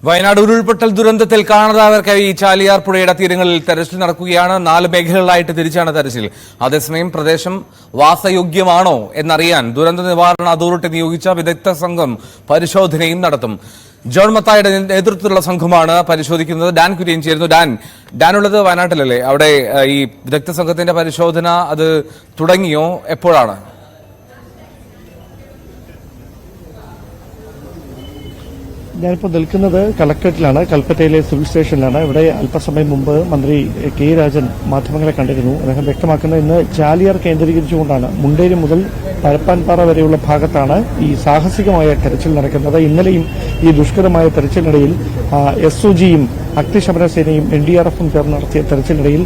വയനാട് ഉരുൾപൊട്ടൽ ദുരന്തത്തിൽ കാണാതായവർക്കായി ചാലിയാർ പുഴയുടെ തീരങ്ങളിൽ തെരച്ചിൽ നടക്കുകയാണ്. 4 മേഖലകളായിട്ട് തിരിച്ചാണ് തെരച്ചിൽ. അതേസമയം പ്രദേശം വാസയോഗ്യമാണോ എന്നറിയാൻ ദുരന്ത നിവാരണ അതോറിറ്റി നിയോഗിച്ച വിദഗ്ധ സംഘം പരിശോധനയും നടത്തും. ജോൺ മത്തായുടെ നേതൃത്വത്തിലുള്ള സംഘമാണ് പരിശോധിക്കുന്നത്. ഡാൻ കുര്യൻ ചേരുന്നു. ഡാനുള്ളത് വയനാട്ടിലല്ലേ? അവിടെ ഈ വിദഗ്ധ സംഘത്തിന്റെ പരിശോധന അത് തുടങ്ങിയോ? എപ്പോഴാണ്? ഞാനിപ്പോൾ നിൽക്കുന്നത് കളക്ടറേറ്റിലാണ്, കൽപ്പറ്റയിലെ സിവിൽ സ്റ്റേഷനിലാണ്. ഇവിടെ അല്പസമയം മുമ്പ് മന്ത്രി കെ രാജൻ മാധ്യമങ്ങളെ കണ്ടിരുന്നു. അദ്ദേഹം വ്യക്തമാക്കുന്നത് ഇന്ന് ചാലിയാർ കേന്ദ്രീകരിച്ചുകൊണ്ടാണ് മുണ്ടേരി മുതൽ പരപ്പാൻപാറ വരെയുള്ള ഭാഗത്താണ് ഈ സാഹസികമായ തെരച്ചിൽ നടക്കുന്നത്. ഇന്നലെയും ഈ ദുഷ്കരമായ തെരച്ചിലിനിടയിൽ SOGയും അഗ്നിശമന സേനയും NDRFും ചേർന്ന് നടത്തിയ തെരച്ചിലിനിടയിൽ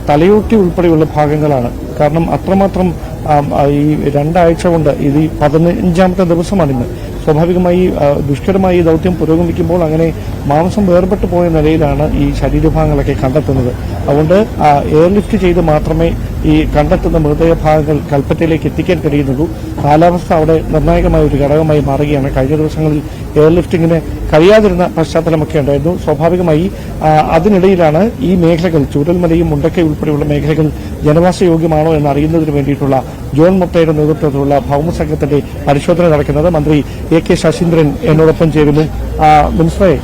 തലയോട്ടി ഉൾപ്പെടെയുള്ള ഭാഗങ്ങളാണ്. കാരണം അത്രമാത്രം ഈ 2 ആഴ്ച കൊണ്ട് ഇത് 15ാമത്തെ ദിവസമാണിന്ന്. സ്വാഭാവികമായി ദുഷ്കരമായി ഈ ദൌത്യം പുരോഗമിക്കുമ്പോൾ അങ്ങനെ മാംസം വേർപെട്ടു പോയ നിലയിലാണ് ഈ ശരീരഭാഗങ്ങളൊക്കെ കണ്ടെത്തുന്നത്. അതുകൊണ്ട് എയർലിഫ്റ്റ് ചെയ്ത് മാത്രമേ ഈ കണ്ടെത്തുന്ന മൃതദേഹഭാഗങ്ങൾ കൽപ്പറ്റയിലേക്ക് എത്തിക്കാൻ കഴിയുന്നുള്ളൂ. കാലാവസ്ഥ അവിടെ നിർണായകമായ ഒരു ഘടകമായി മാറുകയാണ്. കഴിഞ്ഞ ദിവസങ്ങളിൽ എയർലിഫ്റ്റിങ്ങിന് കഴിയാതിരുന്ന പശ്ചാത്തലമൊക്കെ ഉണ്ടായിരുന്നു. സ്വാഭാവികമായി അതിനിടയിലാണ് ഈ മേഖലകൾ, ചൂരൽമലയും മുണ്ടക്കൈ ഉൾപ്പെടെയുള്ള മേഖലകൾ ജനവാസയോഗ്യമാണോ എന്നറിയുന്നതിന് വേണ്ടിയിട്ടുള്ള ജോൺ മൊത്തയുടെ നേതൃത്വത്തിലുള്ള ഭൌമസംഘത്തിന്റെ പരിശോധന നടക്കുന്നത്. മന്ത്രി AK ശശീന്ദ്രൻ എന്നോടൊപ്പം ചേരുന്നു. മിനിസ്റ്ററെ,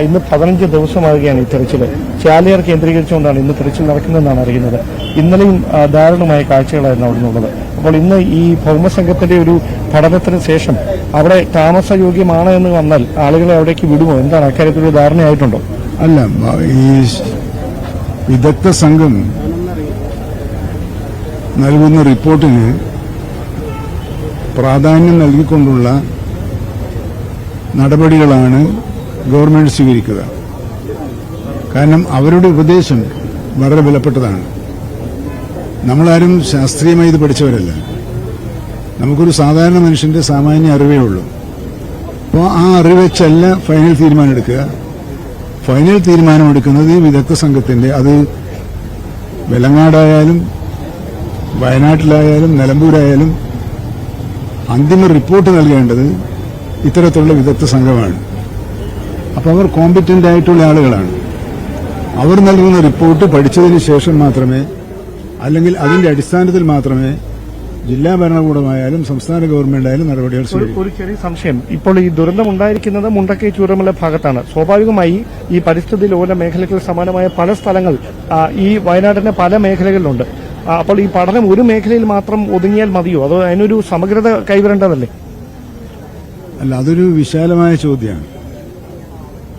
ഇന്ന് 15 ദിവസമാകുകയാണ് ഈ തെരച്ചിൽ. ചാലിയാർ കേന്ദ്രീകരിച്ചുകൊണ്ടാണ് ഇന്ന് തെരച്ചിൽ നടക്കുന്നതെന്നാണ് അറിയുന്നത്. ഇന്നലെയും ദാരുണമായ കാഴ്ചകളായിരുന്നു അവിടെ നിന്നുള്ളത്. അപ്പോൾ ഇന്ന് ഈ ഭൌമസംഘത്തിന്റെ ഒരു പഠനത്തിന് ശേഷം അവിടെ താമസയോഗ്യമാണ് എന്ന് വന്നാൽ ആളുകളെ അവിടേക്ക് വിടുമോ? എന്താണ് അക്കാര്യത്തിൽ ഒരു ധാരണയായിട്ടുണ്ടോ? അല്ല, ഈ വിദഗ്ധ സംഘം നൽകുന്ന റിപ്പോർട്ടിന് പ്രാധാന്യം നൽകിക്കൊണ്ടുള്ള നടപടികളാണ് ഗവൺമെന്റ് സ്വീകരിക്കുക. കാരണം അവരുടെ ഉപദേശം വളരെ വിലപ്പെട്ടതാണ്. നമ്മളാരും ശാസ്ത്രീയമായി ഇത് പഠിച്ചവരല്ല. നമുക്കൊരു സാധാരണ മനുഷ്യന്റെ സാമാന്യ അറിവേ ഉള്ളൂ. അപ്പോൾ ആ അറിവ് വെച്ചല്ല ഫൈനൽ തീരുമാനമെടുക്കുക. ഫൈനൽ തീരുമാനമെടുക്കുന്നത് ഈ വിദഗ്ധ സംഘത്തിന്റെ, അത് വെലങ്ങാടായാലും വയനാട്ടിലായാലും നിലമ്പൂരായാലും അന്തിമ റിപ്പോർട്ട് നൽകേണ്ടത് ഇത്തരത്തിലുള്ള വിദഗ്ധ സംഘമാണ്. അപ്പോൾ അവർ കോമ്പറ്റന്റ് ആയിട്ടുള്ള ആളുകളാണ്. അവർ നൽകുന്ന റിപ്പോർട്ട് പഠിച്ചതിന് ശേഷം മാത്രമേ, അല്ലെങ്കിൽ അതിന്റെ അടിസ്ഥാനത്തിൽ മാത്രമേ ജില്ലാ ഭരണകൂടമായാലും സംസ്ഥാന ഗവൺമെന്റ് ആയാലും നടപടികൾ സ്വീകരിക്കും. ഒരു ചെറിയ സംശയം. ഇപ്പോൾ ഈ ദുരന്തം ഉണ്ടായിരിക്കുന്നത് മുണ്ടക്കൈ ചൂരൽമല ഭാഗത്താണ്. സ്വാഭാവികമായി ഈ പരിസ്ഥിതി ലോല മേഖലകൾ സമാനമായ പല സ്ഥലങ്ങൾ ഈ വയനാടിന്റെ പല മേഖലകളിലുണ്ട്. അപ്പോൾ ഈ പഠനം ഒരു മേഖലയിൽ മാത്രം ഒതുങ്ങിയാൽ മതിയോ? അതോ അതിനൊരു സമഗ്രത കൈവരേണ്ടതല്ലേ? അല്ല, അതൊരു വിശാലമായ ചോദ്യമാണ്.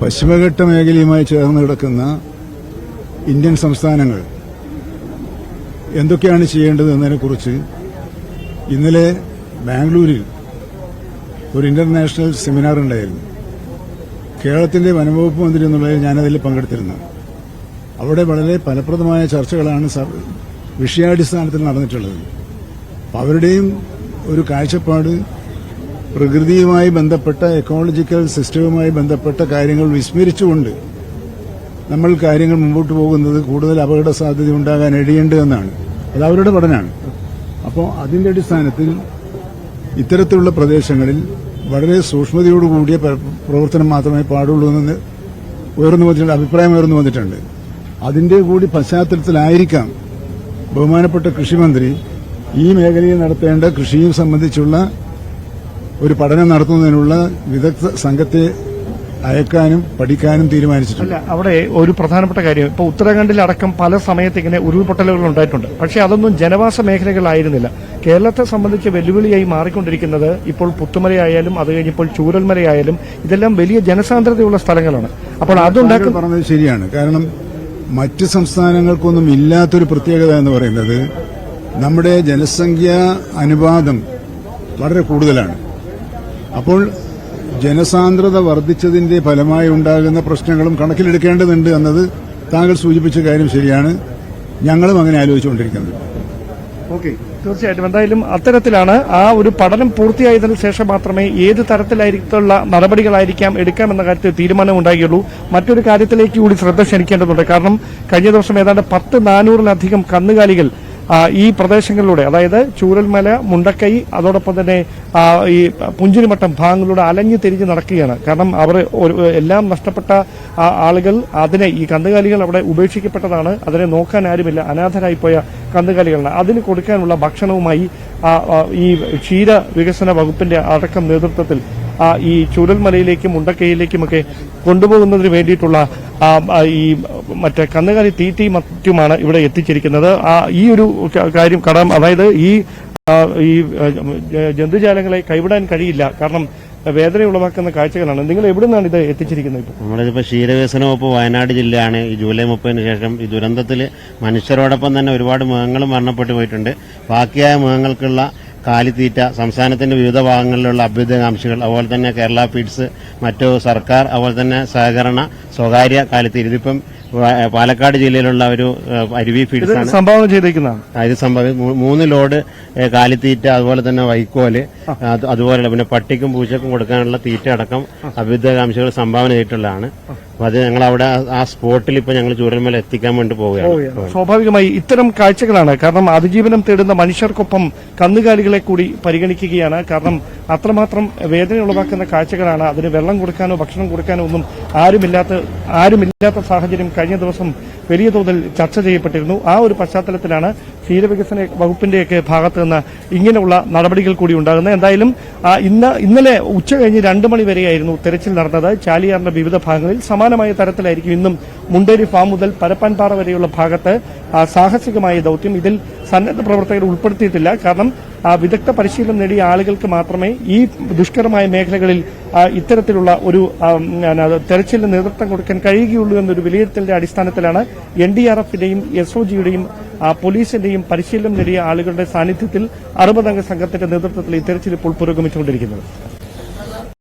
പശ്ചിമഘട്ട മേഖലയുമായി ചേർന്ന് കിടക്കുന്ന ഇന്ത്യൻ സംസ്ഥാനങ്ങൾ എന്തൊക്കെയാണ് ചെയ്യേണ്ടത് എന്നതിനെക്കുറിച്ച് ഇന്നലെ ബാംഗ്ലൂരിൽ ഒരു ഇന്റർനാഷണൽ സെമിനാർ ഉണ്ടായിരുന്നു. കേരളത്തിന്റെ വനംവകുപ്പ് മന്ത്രി എന്നുള്ളതിൽ ഞാനതിൽ പങ്കെടുത്തിരുന്നു. അവിടെ വളരെ ഫലപ്രദമായ ചർച്ചകളാണ് വിഷയാടിസ്ഥാനത്തിൽ നടന്നിട്ടുള്ളത്. അപ്പം അവരുടെയും ഒരു കാഴ്ചപ്പാട് പ്രകൃതിയുമായി ബന്ധപ്പെട്ട, എക്കോളജിക്കൽ സിസ്റ്റവുമായി ബന്ധപ്പെട്ട കാര്യങ്ങൾ വിസ്മരിച്ചുകൊണ്ട് നമ്മൾ കാര്യങ്ങൾ മുമ്പോട്ട് പോകുന്നത് കൂടുതൽ അപകട സാധ്യത ഉണ്ടാകാൻ ഇടയുണ്ട് എന്നാണ്. അത് അവരുടെ പഠനമാണ്. അപ്പോൾ അതിന്റെ അടിസ്ഥാനത്തിൽ ഇത്തരത്തിലുള്ള പ്രദേശങ്ങളിൽ വളരെ സൂക്ഷ്മതയോടുകൂടിയ പ്രവർത്തനം മാത്രമേ പാടുള്ളൂ എന്ന് അഭിപ്രായം ഉയർന്നു വന്നിട്ടുണ്ട്. അതിന്റെ കൂടി പശ്ചാത്തലത്തിലായിരിക്കാം ബഹുമാനപ്പെട്ട കൃഷിമന്ത്രി ഈ മേഖലയിൽ നടത്തേണ്ട കൃഷിയും സംബന്ധിച്ചുള്ള ഒരു പഠനം നടത്തുന്നതിനുള്ള വിദഗ്ധ സംഘത്തെ അയക്കാനും പഠിക്കാനും തീരുമാനിച്ചിട്ടുണ്ട്. അവിടെ ഒരു പ്രധാനപ്പെട്ട കാര്യം, ഇപ്പോൾ ഉത്തരാഖണ്ഡിലടക്കം പല സമയത്ത് ഇങ്ങനെ ഉരുൾപൊട്ടലുകൾ ഉണ്ടായിട്ടുണ്ട്. പക്ഷേ അതൊന്നും ജനവാസ മേഖലകളായിരുന്നില്ല. കേരളത്തെ സംബന്ധിച്ച് വെല്ലുവിളിയായി മാറിക്കൊണ്ടിരിക്കുന്നത് ഇപ്പോൾ പുത്തുമലയായാലും അത് കഴിഞ്ഞപ്പോൾ ചൂരൽമലയായാലും ഇതെല്ലാം വലിയ ജനസാന്ദ്രതയുള്ള സ്ഥലങ്ങളാണ്. അപ്പോൾ അതുണ്ടാക്കുന്ന പറഞ്ഞത് ശരിയാണ്. കാരണം മറ്റ് സംസ്ഥാനങ്ങൾക്കൊന്നും ഇല്ലാത്തൊരു പ്രത്യേകത എന്ന് പറയുന്നത് നമ്മുടെ ജനസംഖ്യാ അനുപാതം വളരെ കൂടുതലാണ്. അപ്പോൾ ജനസാന്ദ്രത വർദ്ധിച്ചതിന്റെ ഫലമായി ഉണ്ടാകുന്ന പ്രശ്നങ്ങളും കണക്കിലെടുക്കേണ്ടതുണ്ട് എന്നത് താങ്കൾ സൂചിപ്പിച്ച കാര്യം ശരിയാണ്. ഞങ്ങളും അങ്ങനെ ആലോചിച്ചുകൊണ്ടിരിക്കുന്നത്. ഓക്കെ, തീർച്ചയായിട്ടും. എന്തായാലും അത്തരത്തിലാണ് ആ ഒരു പഠനം പൂർത്തിയായതിനു ശേഷം മാത്രമേ ഏത് തരത്തിലായിരിക്കുള്ള നടപടികളായിരിക്കാം എടുക്കാമെന്ന കാര്യത്തിൽ തീരുമാനമുണ്ടാകുകയുള്ളൂ. മറ്റൊരു കാര്യത്തിലേക്ക് കൂടി ശ്രദ്ധ ക്ഷണിക്കേണ്ടതുണ്ട്. കാരണം കഴിഞ്ഞ ദിവസം ഏതാണ്ട് 400-ലധികം കന്നുകാലികൾ ഈ പ്രദേശങ്ങളിലൂടെ, അതായത് ചൂരൽമല, മുണ്ടക്കൈ, അതോടൊപ്പം തന്നെ ഈ പുഞ്ചിരിമട്ടം ഭാഗങ്ങളിലൂടെ അലഞ്ഞു തിരിഞ്ഞ് നടക്കുകയാണ്. കാരണം അവർ എല്ലാം നഷ്ടപ്പെട്ട ആളുകൾ, അതിനെ ഈ കന്നുകാലികൾ അവിടെ ഉപേക്ഷിക്കപ്പെട്ടതാണ്, അതിനെ നോക്കാൻ ആരുമില്ല, അനാഥരായിപ്പോയ കന്നുകാലികളാണ്. അതിന് കൊടുക്കാനുള്ള ഭക്ഷണവുമായി ഈ ക്ഷീര വികസന വകുപ്പിന്റെ അടക്കം നേതൃത്വത്തിൽ ഈ ചൂരൽമലയിലേക്കും മുണ്ടക്കൈയിലേക്കുമൊക്കെ കൊണ്ടുപോകുന്നതിന് വേണ്ടിയിട്ടുള്ള ഈ മറ്റേ കന്നുകാലി തീറ്റയും മറ്റുമാണ് ഇവിടെ എത്തിച്ചിരിക്കുന്നത്. ഈ ഒരു കാര്യം അതായത് ഈ ജന്തുജാലങ്ങളെ കൈവിടാൻ കഴിയില്ല, കാരണം വേദന ഉളവാക്കുന്ന കാഴ്ചകളാണ്. നിങ്ങൾ എവിടെ നിന്നാണ് ഇത് എത്തിച്ചിരിക്കുന്നത്? ഇപ്പോൾ നമ്മളിപ്പോൾ ക്ഷീരവികസന വകുപ്പ് വയനാട് ജില്ലയാണ്. ഈ ജൂലൈ 30-ന് ശേഷം ഈ ദുരന്തത്തിൽ മനുഷ്യരോടൊപ്പം തന്നെ ഒരുപാട് മൃഗങ്ങൾ മരണപ്പെട്ടു പോയിട്ടുണ്ട്. ബാക്കിയായ മൃഗങ്ങൾക്കുള്ള കാലിത്തീറ്റ സംസ്ഥാനത്തിന്റെ വിവിധ ഭാഗങ്ങളിലുള്ള അഭ്യുദയകാംക്ഷികൾ, അതുപോലെ തന്നെ കേരള ഫീഡ്സ്, മറ്റു സർക്കാർ, അതുപോലെ തന്നെ സഹകരണ സ്വകാര്യ കാലിത്തീറ്റ, ഇതിപ്പം പാലക്കാട് ജില്ലയിലുള്ള ഒരു അരുവി ഫീഡ്സ് ആണ് സംഭാവന ചെയ്തേക്കുന്നതാണ്. ഇത് 3 ലോഡ് കാലിത്തീറ്റ, അതുപോലെ തന്നെ വൈക്കോല്, അതുപോലെ പിന്നെ പട്ടിക്കും പൂച്ചക്കും കൊടുക്കാനുള്ള തീറ്റ അടക്കം അഭ്യുദയകാംക്ഷികൾ സംഭാവന ചെയ്തിട്ടുള്ളതാണ്. അപ്പൊ അത് ഞങ്ങൾ അവിടെ ആ സ്പോട്ടിൽ ഇപ്പൊ ഞങ്ങൾ ചൂരൽമല എത്തിക്കാൻ വേണ്ടി പോവുകയാണ്. സ്വാഭാവികമായി ഇത്തരം കാഴ്ചകളാണ്. കാരണം അതിജീവനം തേടുന്ന മനുഷ്യർക്കൊപ്പം കന്നുകാലികളെ കൂടി പരിഗണിക്കുകയാണ്. കാരണം അത്രമാത്രം വേദന ഉളവാക്കുന്ന കാഴ്ചകളാണ്. അതിന് വെള്ളം കൊടുക്കാനോ ഭക്ഷണം കൊടുക്കാനോ ഒന്നും ആരുമില്ലാത്ത സാഹചര്യം കഴിഞ്ഞ ദിവസം വലിയ തോതിൽ ചർച്ച ചെയ്യപ്പെട്ടിരുന്നു. ആ ഒരു പശ്ചാത്തലത്തിലാണ് ക്ഷീരവികസന വകുപ്പിന്റെയൊക്കെ ഭാഗത്ത് നിന്ന് ഇങ്ങനെയുള്ള നടപടികൾ കൂടി ഉണ്ടാകുന്നത്. എന്തായാലും ഇന്നലെ ഉച്ചകഴിഞ്ഞ് 2 മണി വരെയായിരുന്നു തെരച്ചിൽ നടന്നത്. ചാലിയാറിന്റെ വിവിധ ഭാഗങ്ങളിൽ സമാനമായ തരത്തിലായിരിക്കും ഇന്നും മുണ്ടേരി ഫാം മുതൽ പരപ്പാൻപാറ വരെയുള്ള ഭാഗത്ത് സാഹസികമായ ദൌത്യം. ഇതിൽ സന്നദ്ധ പ്രവർത്തകർ ഉൾപ്പെടുത്തിയിട്ടില്ല. കാരണം വിദഗ്ധ പരിശീലനം നേടിയ ആളുകൾക്ക് മാത്രമേ ഈ ദുഷ്കരമായ മേഖലകളിൽ ഇത്തരത്തിലുള്ള ഒരു തെരച്ചിലിന് നേതൃത്വം കൊടുക്കാൻ കഴിയുകയുള്ളൂ എന്നൊരു വിലയിരുത്തലിന്റെ അടിസ്ഥാനത്തിലാണ് NDRFന്റെയും SOGയുടെയും പോലീസിന്റെയും പരിശീലനം നേടിയ ആളുകളുടെ സാന്നിധ്യത്തിൽ 60 അംഗ സംഘത്തിന്റെ നേതൃത്വത്തിൽ ഈ തെരച്ചിൽ ഇപ്പോൾ പുരോഗമിച്ചുകൊണ്ടിരിക്കുന്നത്.